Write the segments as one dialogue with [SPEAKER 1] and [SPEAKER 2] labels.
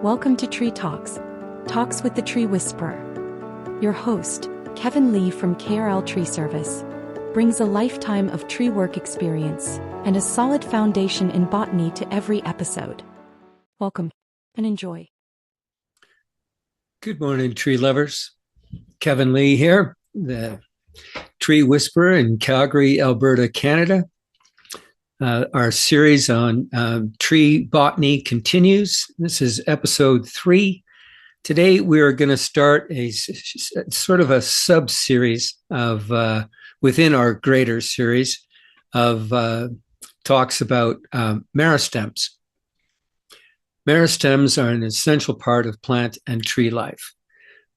[SPEAKER 1] Welcome to Tree Talks, Talks with the Tree Whisperer. Your host, Kevin Lee from KRL Tree Service, brings a lifetime of tree work experience and a solid foundation in botany to every episode. Welcome and enjoy.
[SPEAKER 2] Good morning, tree lovers. Kevin Lee here, the Tree Whisperer in Calgary, Alberta, Canada. Our series on tree botany continues. This is episode 3. Today we are going to start a sort of a sub-series of within our greater series of talks about meristems. Meristems are an essential part of plant and tree life.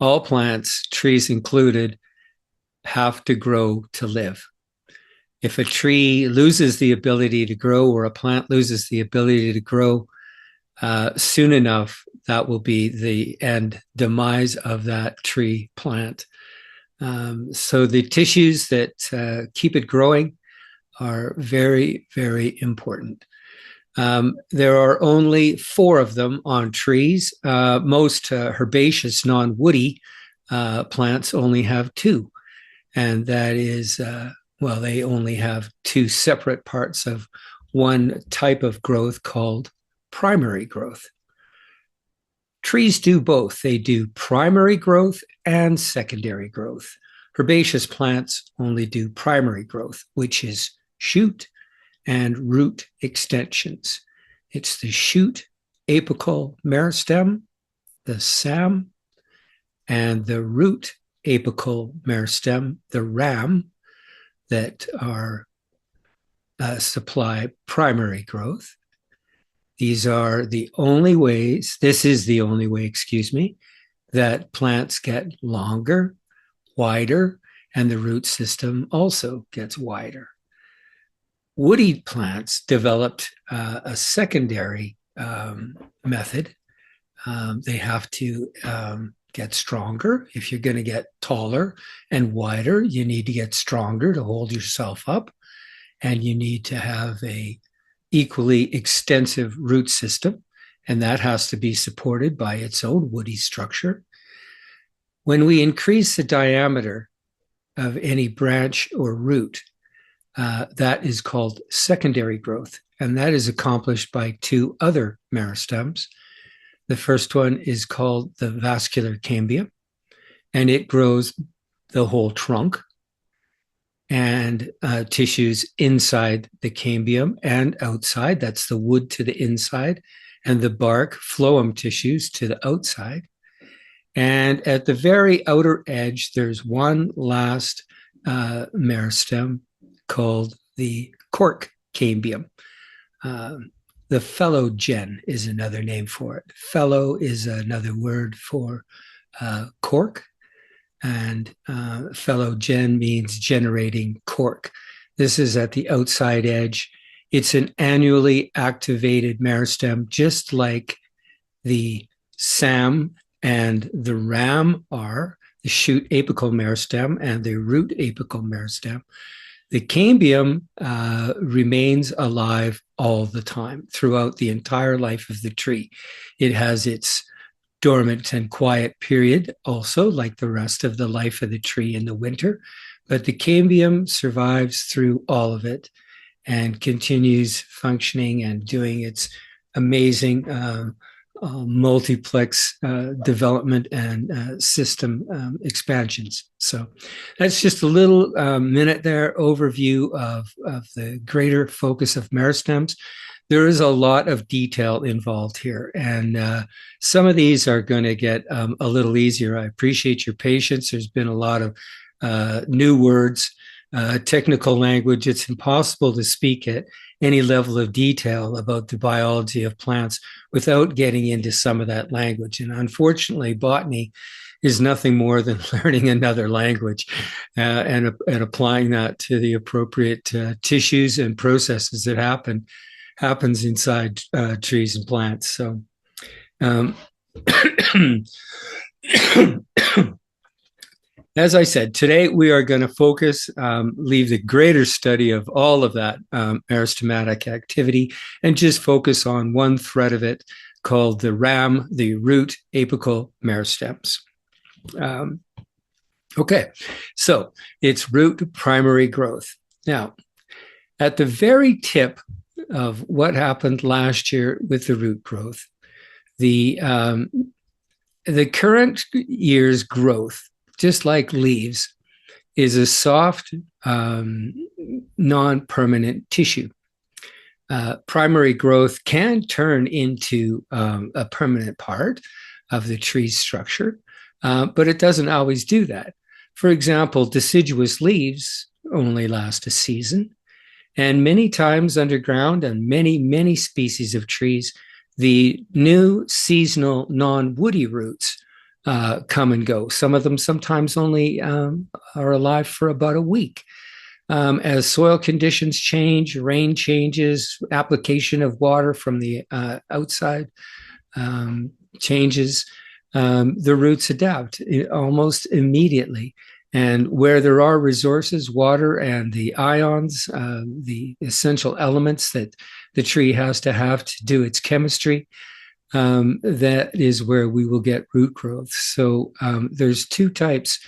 [SPEAKER 2] All plants, trees included, have to grow to live. If a tree loses the ability to grow or a plant loses the ability to grow, soon enough, that will be the end demise of that tree plant. So the tissues that keep it growing are very, very important. There are only 4 of them on trees. Most herbaceous, non-woody plants only have 2. And that is, they only have 2 separate parts of one type of growth called primary growth. Trees do both. They do primary growth and secondary growth. Herbaceous plants only do primary growth, which is shoot and root extensions. It's the shoot apical meristem, the SAM, and the root apical meristem, the RAM, that are supply primary growth. These are the only ways, this is the only way, that plants get longer, wider, and the root system also gets wider. Woody plants developed a secondary method. They have to get stronger. If you're going to get taller and wider, you need to get stronger to hold yourself up, and you need to have a equally extensive root system, and that has to be supported by its own woody structure. When we increase the diameter of any branch or root, that is called secondary growth, and that is accomplished by 2 other meristems. The first one is called the vascular cambium, and it grows the whole trunk and tissues inside the cambium and outside. That's the wood to the inside, and the bark, phloem tissues to the outside. And at the very outer edge, there's one last meristem called the cork cambium. The phylogen is another name for it. Phelo is another word for cork, and phylogen means generating cork. This is at the outside edge. It's an annually activated meristem, just like the SAM and the RAM are, the shoot apical meristem and the root apical meristem. The cambium remains alive all the time throughout the entire life of the tree. It has its dormant and quiet period also, like the rest of the life of the tree in the winter, but the cambium survives through all of it and continues functioning and doing its amazing multiplex development and system expansions. So that's just a little minute there overview of the greater focus of meristems. There is a lot of detail involved here, and some of these are going to get a little easier. I appreciate your patience. There's been a lot of new words, technical language. It's impossible to speak at any level of detail about the biology of plants without getting into some of that language. And unfortunately, botany is nothing more than learning another language and applying that to the appropriate tissues and processes that happens inside trees and plants. So as I said, today we are going to focus, leave the greater study of all of that meristematic activity and just focus on one thread of it, called the RAM, the root apical meristems. Okay, so it's root primary growth. Now, at the very tip of what happened last year with the root growth, the current year's growth, just like leaves, is a soft, non-permanent tissue. Primary growth can turn into a permanent part of the tree's structure, but it doesn't always do that. For example, deciduous leaves only last a season, and many times underground on many species of trees, the new seasonal non-woody roots come and go. Some of them sometimes only are alive for about a week. As soil conditions change, rain changes, application of water from the outside changes, the roots adapt almost immediately. And where there are resources, water and the ions, the essential elements that the tree has to do its chemistry, that is where we will get root growth. So there's two types.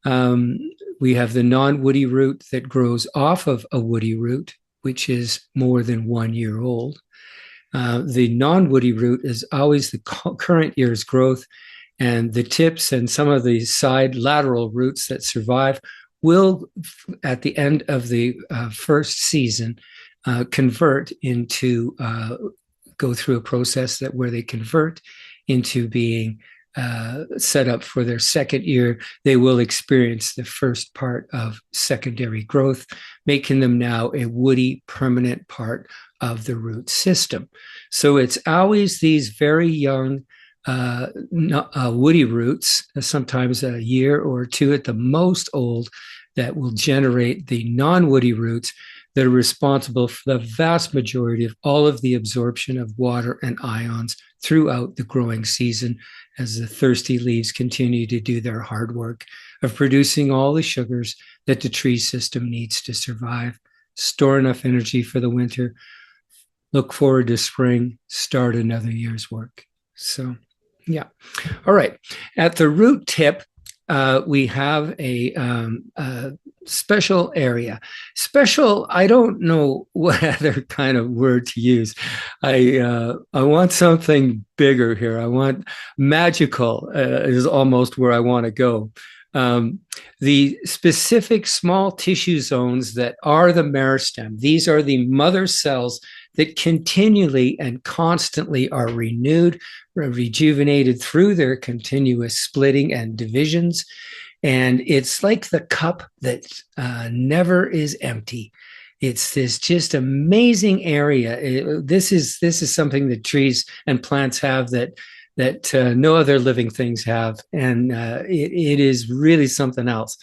[SPEAKER 2] We have the non-woody root that grows off of a woody root, which is more than 1 year old. The non-woody root is always the current year's growth, and the tips and some of the side lateral roots that survive will, at the end of the first season, convert into, go through a process where they convert into being set up for their second year. They will experience the first part of secondary growth, making them now a woody permanent part of the root system. So it's always these very young woody roots, sometimes a year or two at the most old, that will generate the non-woody roots that are responsible for the vast majority of all of the absorption of water and ions throughout the growing season, as the thirsty leaves continue to do their hard work of producing all the sugars that the tree system needs to survive, store enough energy for the winter, look forward to spring, start another year's work. So, yeah. All right. At the root tip, we have a special area. Special, I don't know what other kind of word to use. I want something bigger here. I want magical is almost where I want to go. The specific small tissue zones that are the meristem, these are the mother cells that continually and constantly are renewed, rejuvenated through their continuous splitting and divisions. And it's like the cup that never is empty. It's this just amazing area. This is something that trees and plants have that no other living things have. And it is really something else.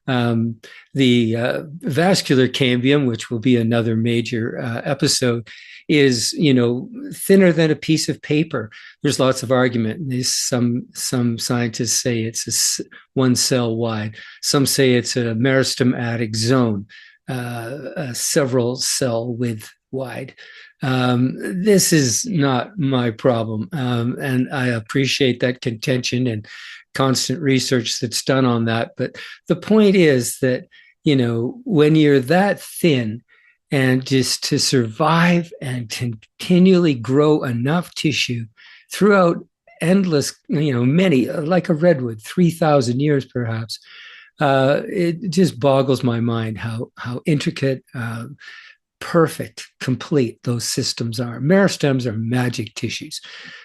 [SPEAKER 2] The vascular cambium, which will be another major episode, is thinner than a piece of paper. There's lots of argument. Some scientists say it's one cell wide. Some say it's a meristematic zone, several cell width wide. This is not my problem, and I appreciate that contention and constant research that's done on that. But the point is that, when you're that thin, and just to survive and continually grow enough tissue throughout endless, many, like a redwood, 3,000 years perhaps, it just boggles my mind how intricate, perfect, complete those systems are. Meristems are magic tissues.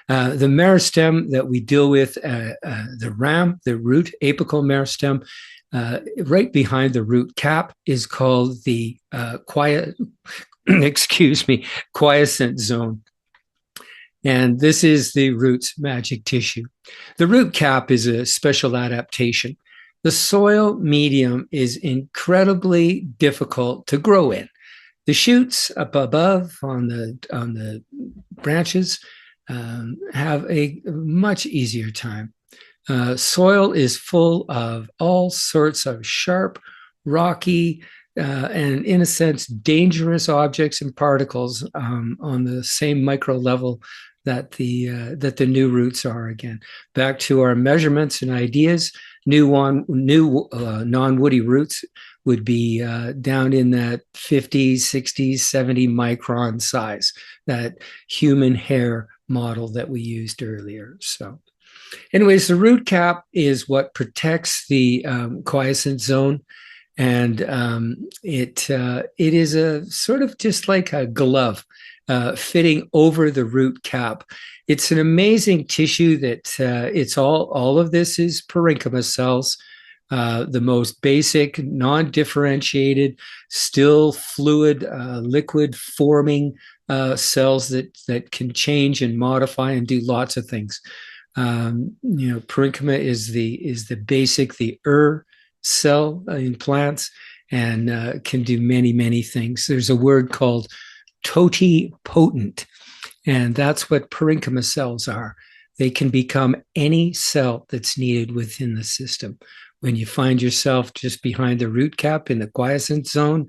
[SPEAKER 2] The meristem that we deal with, the RAM, the root apical meristem, right behind the root cap, is called the quiescent zone. And this is the root's magic tissue. The root cap is a special adaptation. The soil medium is incredibly difficult to grow in. The shoots up above on the branches have a much easier time. Soil is full of all sorts of sharp, rocky, and in a sense, dangerous objects and particles on the same micro level the new roots are again. Back to our measurements and ideas. New non-woody roots would be down in that 50, 60, 70 micron size, that human hair model that we used earlier. So anyways, the root cap is what protects the quiescent zone. And it is a sort of just like a glove fitting over the root cap. It's an amazing tissue that it's all of this is parenchyma cells, the most basic, non-differentiated, still fluid, liquid forming cells that can change and modify and do lots of things. Parenchyma is the basic, the cell in plants, and can do many things. There's a word called totipotent, and that's what parenchyma cells are. They can become any cell that's needed within the system. When you find yourself just behind the root cap in the quiescent zone,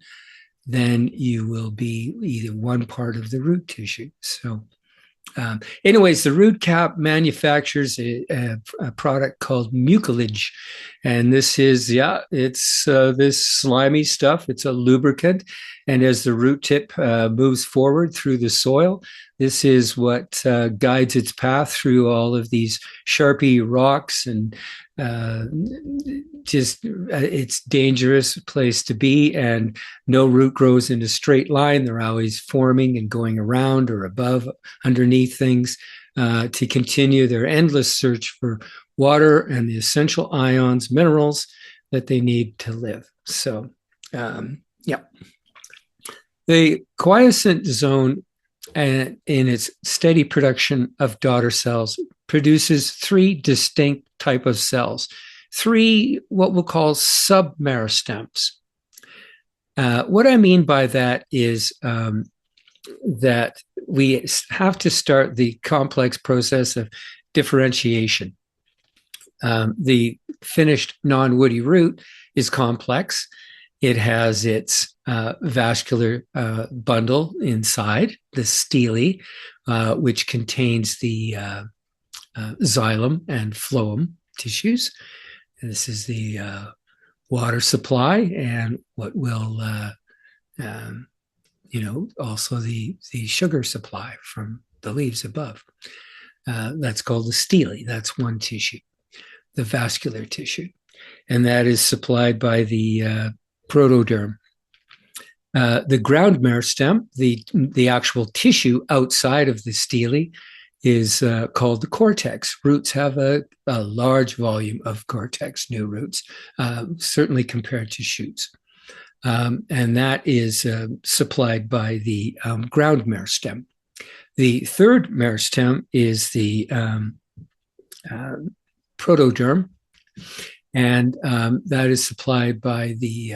[SPEAKER 2] then you will be either one part of the root tissue. So anyways, the root cap manufactures a product called mucilage. And this is, it's this slimy stuff. It's a lubricant. And as the root tip moves forward through the soil, this is what guides its path through all of these sharpie rocks, and it's dangerous place to be. And no root grows in a straight line. They're always forming and going around or above, underneath things to continue their endless search for water and the essential ions, minerals that they need to live. So, the quiescent zone, in its steady production of daughter cells, produces three distinct type of cells, three what we'll call submeristems. What I mean by that is that we have to start the complex process of differentiation. The finished non-woody root is complex. It has its vascular bundle inside, the stele, which contains the xylem and phloem tissues. And this is the water supply, and what will, also the sugar supply from the leaves above. That's called the stele. That's one tissue, the vascular tissue. And that is supplied by the protoderm. The ground meristem, the actual tissue outside of the stele, is called the cortex. Roots have a large volume of cortex, new roots, certainly compared to shoots. And that is supplied by the ground meristem. The third meristem is the protoderm, and that is supplied by the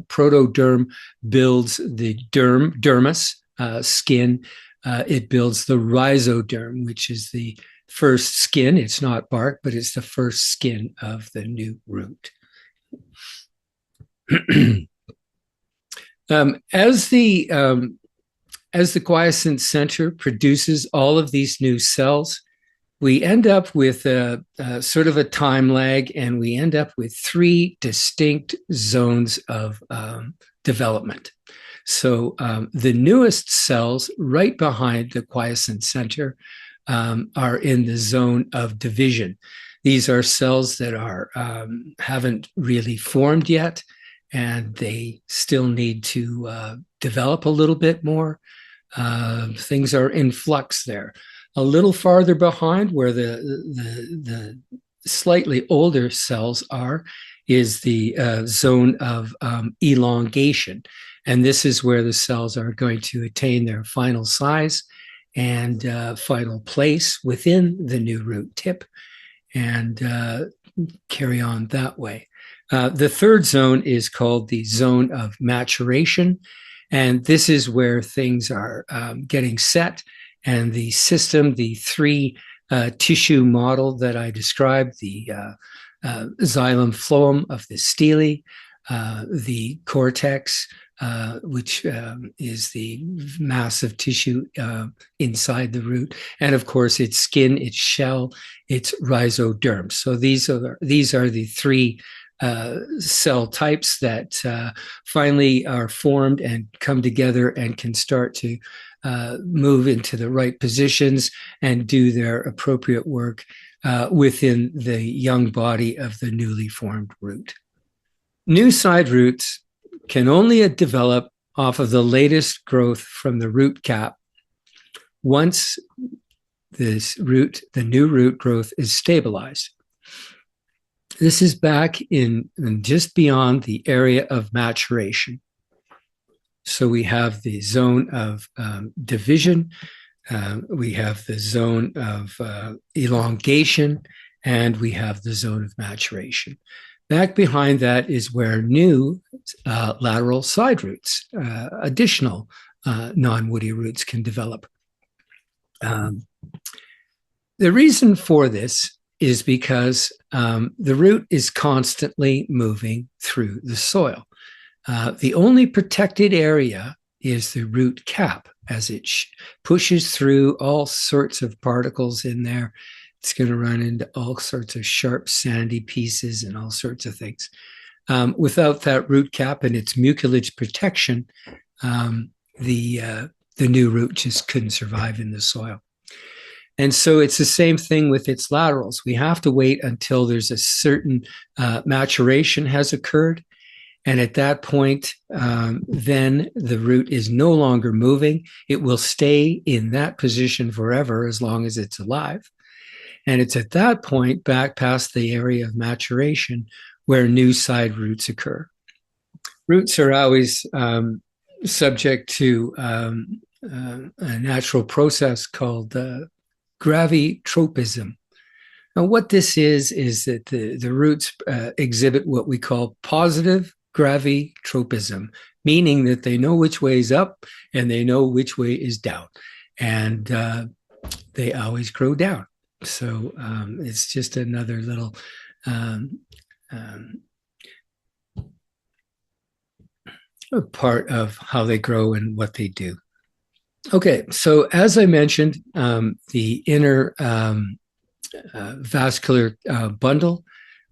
[SPEAKER 2] protoderm builds the dermis, skin. It builds the rhizoderm, which is the first skin. It's not bark, but it's the first skin of the new root. As the quiescent center produces all of these new cells, we end up with a sort of a time lag, and we end up with three distinct zones of development. So the newest cells right behind the quiescent center are in the zone of division. These are cells that haven't really formed yet, and they still need to develop a little bit more. Things are in flux there. A little farther behind, where the slightly older cells are, is the zone of elongation. And this is where the cells are going to attain their final size and final place within the new root tip and carry on that way. The third zone is called the zone of maturation. And this is where things are getting set. And the system, the three tissue model that I described, the xylem phloem of the stele, the cortex, which is the massive tissue inside the root, and of course its skin, its shell, its rhizoderm. So these are the three cell types that finally are formed and come together and can start to move into the right positions and do their appropriate work within the young body of the newly formed root. New side roots can only develop off of the latest growth from the root cap once the new root growth is stabilized. This is back in just beyond the area of maturation. So we have the zone of division, we have the zone of elongation, and we have the zone of maturation. Back behind that is where new lateral side roots, additional non-woody roots can develop. The reason for this is because the root is constantly moving through the soil. The only protected area is the root cap as it pushes through all sorts of particles in there. It's going to run into all sorts of sharp, sandy pieces and all sorts of things. Without that root cap and its mucilage protection, the new root just couldn't survive in the soil. And so it's the same thing with its laterals. We have to wait until there's a certain maturation has occurred. And at that point, then the root is no longer moving. It will stay in that position forever as long as it's alive. And it's at that point, back past the area of maturation, where new side roots occur. Roots are always subject to a natural process called gravitropism. Now, what this is that the roots exhibit what we call positive gravitropism, meaning that they know which way is up and they know which way is down. And they always grow down. So it's just another little part of how they grow and what they do. Okay, so as I mentioned, the inner vascular bundle,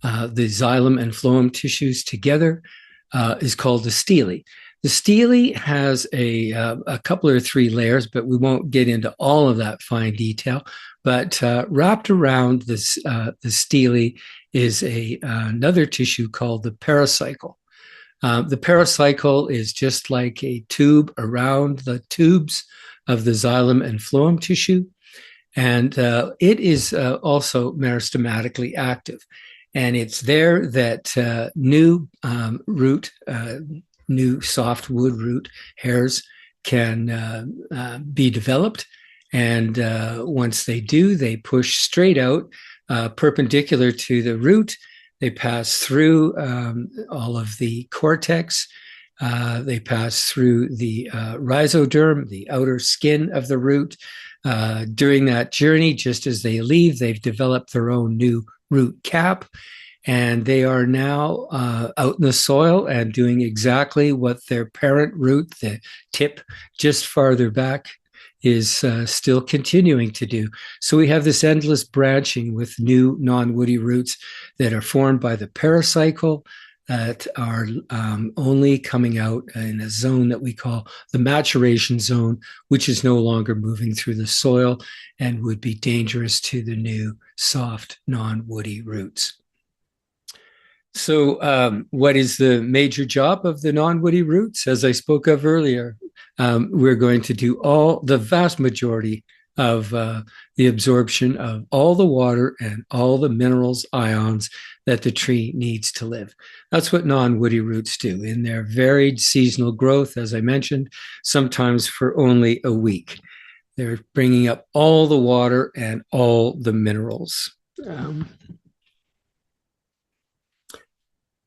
[SPEAKER 2] the xylem and phloem tissues together, is called the stele. The stele has a couple or three layers, but we won't get into all of that fine detail. But wrapped around the stele is another tissue called the pericycle. The pericycle is just like a tube around the tubes of the xylem and phloem tissue, and it is also meristematically active. And it's there that new root, new softwood root hairs can be developed. And once they do, they push straight out, perpendicular to the root. They pass through all of the cortex. They pass through the rhizoderm, the outer skin of the root. During that journey, just as they leave, they've developed their own new root cap. And they are now out in the soil and doing exactly what their parent root, the tip just farther back, is still continuing to do. So we have this endless branching with new non-woody roots that are formed by the pericycle that are only coming out in a zone that we call the maturation zone, which is no longer moving through the soil and would be dangerous to the new soft non-woody roots. So what is the major job of the non-woody roots? As I spoke of earlier, we're going to do the vast majority of the absorption of all the water and all the minerals, ions that the tree needs to live. That's what non-woody roots do in their varied seasonal growth, as I mentioned, sometimes for only a week. They're bringing up all the water and all the minerals.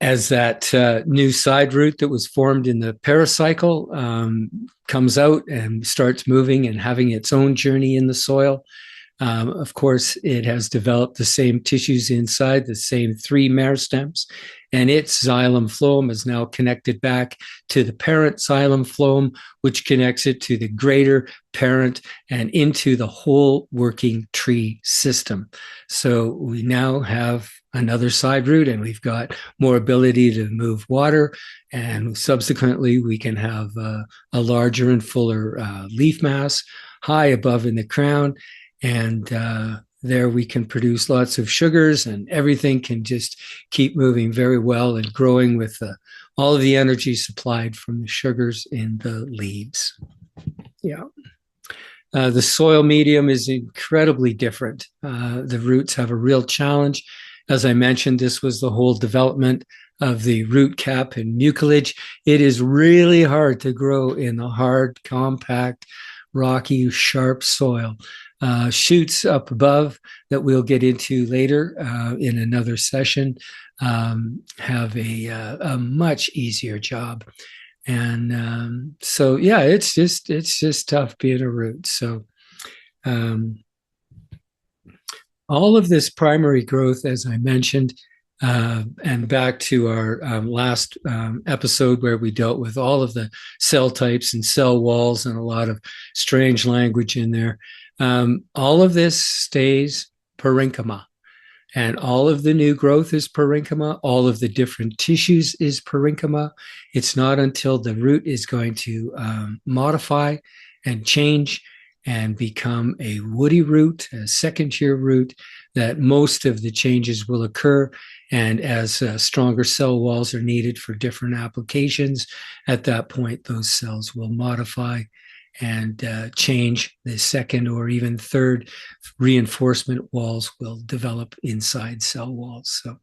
[SPEAKER 2] As that new side root that was formed in the pericycle comes out and starts moving and having its own journey in the soil, Of course, it has developed the same tissues inside, the same 3 meristems, and its xylem phloem is now connected back to the parent xylem phloem, which connects it to the greater parent and into the whole working tree system. So we now have another side root, and we've got more ability to move water, and subsequently we can have a larger and fuller leaf mass high above in the crown. And there we can produce lots of sugars, and everything can just keep moving very well and growing with all of the energy supplied from the sugars in the leaves. Yeah. The soil medium is incredibly different. The roots have a real challenge. As I mentioned, this was the whole development of the root cap and mucilage. It is really hard to grow in the hard, compact, rocky, sharp soil. Shoots up above that we'll get into later in another session have a much easier job. And so, yeah, it's just tough being a root. So all of this primary growth, as I mentioned, and back to our last episode where we dealt with all of the cell types and cell walls and a lot of strange language in there. All of this stays parenchyma, and all of the new growth is parenchyma. All of the different tissues is parenchyma. It's not until the root is going to modify and change and become a woody root, a second-tier root, that most of the changes will occur. And as stronger cell walls are needed for different applications, at that point, those cells will modify and change. The second or even third reinforcement walls will develop inside cell walls. So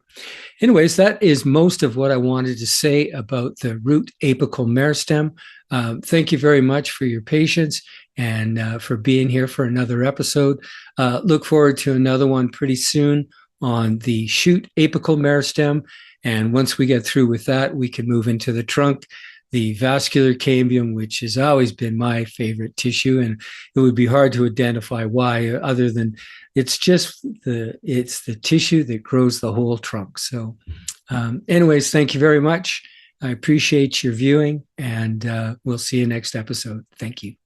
[SPEAKER 2] anyways, that is most of what I wanted to say about the root apical meristem. Thank you very much for your patience and for being here for another episode. Look forward to another one pretty soon on the shoot apical meristem. And once we get through with that, we can move into the trunk, the vascular cambium, which has always been my favorite tissue, and it would be hard to identify why, other than it's the tissue that grows the whole trunk. So anyways, thank you very much. I appreciate your viewing, and we'll see you next episode. Thank you.